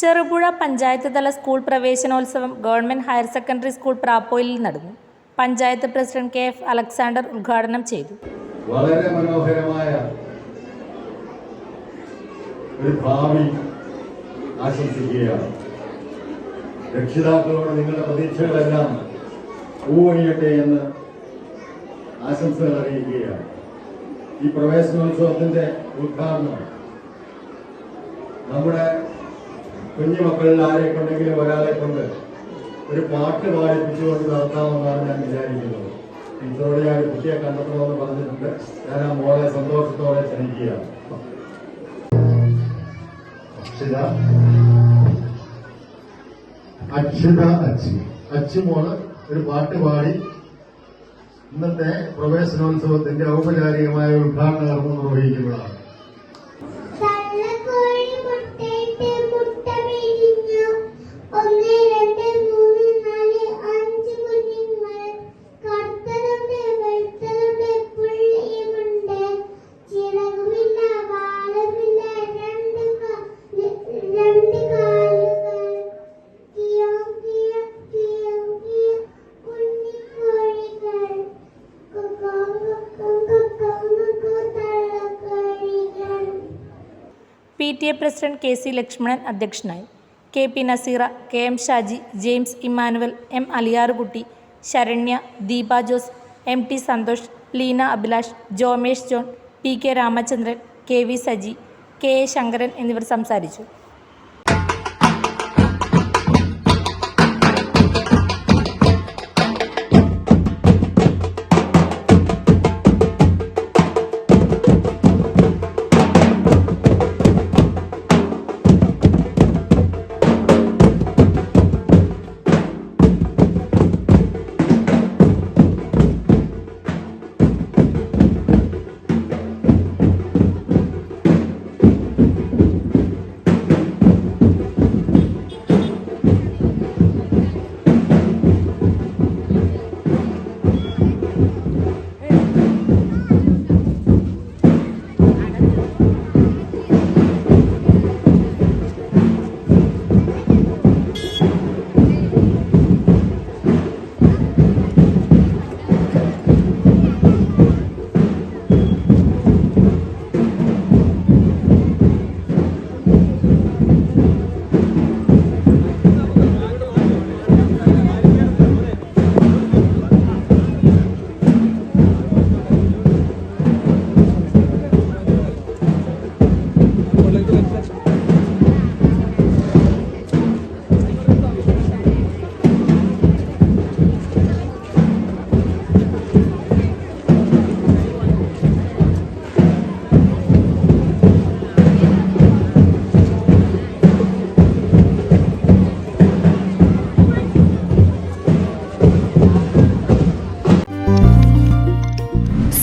ചെറുപുഴ പഞ്ചായത്ത് തല സ്കൂൾ പ്രവേശനോത്സവം government higher secondary school പ്രാപ്പോയിൽ നടന്നു. Panchayat president K F Alexander ഉദ്ഘാടനം ചെയ്തു. വളരെ മനോഹരമായ ഒരു ഭാവി ആശംസിക്കുകയാണ്. രക്ഷിതാക്കളോട് നിങ്ങളുടെ പ്രതീക്ഷകളെല്ലാം പൂവണിയട്ടെ എന്ന് ആശംസകൾ അറിയിക്കുകയാണ്. ഈ പ്രവേശനോത്സവത്തിന്റെ ഉദ്ഘാടനം നമ്മുടെ കുഞ്ഞുമക്കളിൽ ആരെ കൊണ്ടെങ്കിലും ഒരാളെ കൊണ്ട് ഒരു പാട്ട് പാടിപ്പിച്ചുകൊണ്ട് നടത്താമെന്നാണ് ഞാൻ വിചാരിക്കുന്നത്. ടീച്ചറോട് ഞാൻ കുട്ടിയെ കണ്ടെത്തണമെന്ന് പറഞ്ഞിട്ടുണ്ട്. ഞാൻ ആ മോളെ സന്തോഷത്തോടെ ക്ഷണിക്കുകയാണ്. അച്ഛി മോള് ഒരു പാട്ട് പാടി ഇന്നത്തെ പ്രവേശനോത്സവത്തിന്റെ ഔപചാരികമായ ഉദ്ഘാടന കർമ്മം നിർവഹിക്കുന്നതാണ്. PTA പ്രസിഡന്റ് KC ലക്ഷ്മണൻ അധ്യക്ഷനായി. KP Naseera, KM Shaji, James Immanuel, M Aliyarukutty, Saranya, Deepa Jose, MT Santhosh, Leena Abhilash, Jomesh John, PK Ramachandran, KV Saji, KA Sankaran എന്നിവർ സംസാരിച്ചു.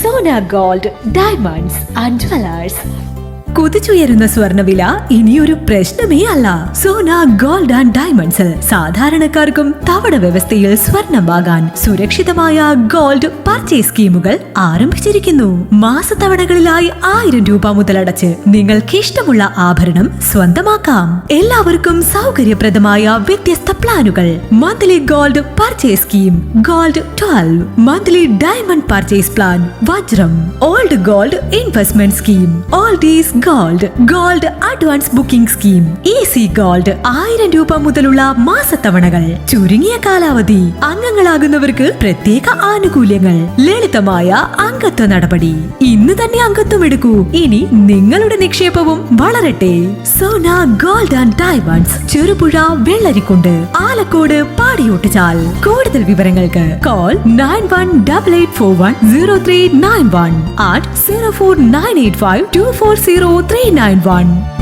Sona Gold Diamonds and Jewelers. കുതിച്ചുയരുന്ന സ്വർണ്ണവില ഇനിയൊരു പ്രശ്നമേ അല്ല. സോന ഗോൾഡ് ആൻഡ് ഡയമണ്ട്സിൽ സാധാരണക്കാർക്കും തവണ വ്യവസ്ഥയിൽ സ്വർണം വാങ്ങാൻ സുരക്ഷിതമായ ഗോൾഡ് പർച്ചേസ് സ്കീമുകൾ ആരംഭിച്ചിരിക്കുന്നു. മാസത്തവണകളിലായി 1000 രൂപ മുതലടച്ച് നിങ്ങൾക്ക് ഇഷ്ടമുള്ള ആഭരണം സ്വന്തമാക്കാം. എല്ലാവർക്കും സൗകര്യപ്രദമായ വ്യത്യസ്ത പ്ലാനുകൾ. Monthly gold purchase scheme, gold 12, monthly diamond purchase plan, വജ്രം, old gold investment scheme, oldies gold advance booking scheme, easy gold 1000 രൂപ മുതലുള്ള മാസത്തവണകൾ, ചുരുങ്ങിയ കാലാവധി, അംഗങ്ങളാകുന്നവർക്ക് പ്രത്യേക ആനുകൂല്യങ്ങൾ, ലളിതമായ അംഗത്വ നടപടി. ഇന്ന് തന്നെ അംഗത്വം എടുക്കൂ. ഇനി നിങ്ങളുടെ നിക്ഷേപവും വളരട്ടെ. Sona gold and diamonds, Cherupuzha, Vellarikkundu, Alakode, Padiyottuchal. കൂടുതൽ വിവരങ്ങൾക്ക് കോൾ 9188410391 at 04985240391.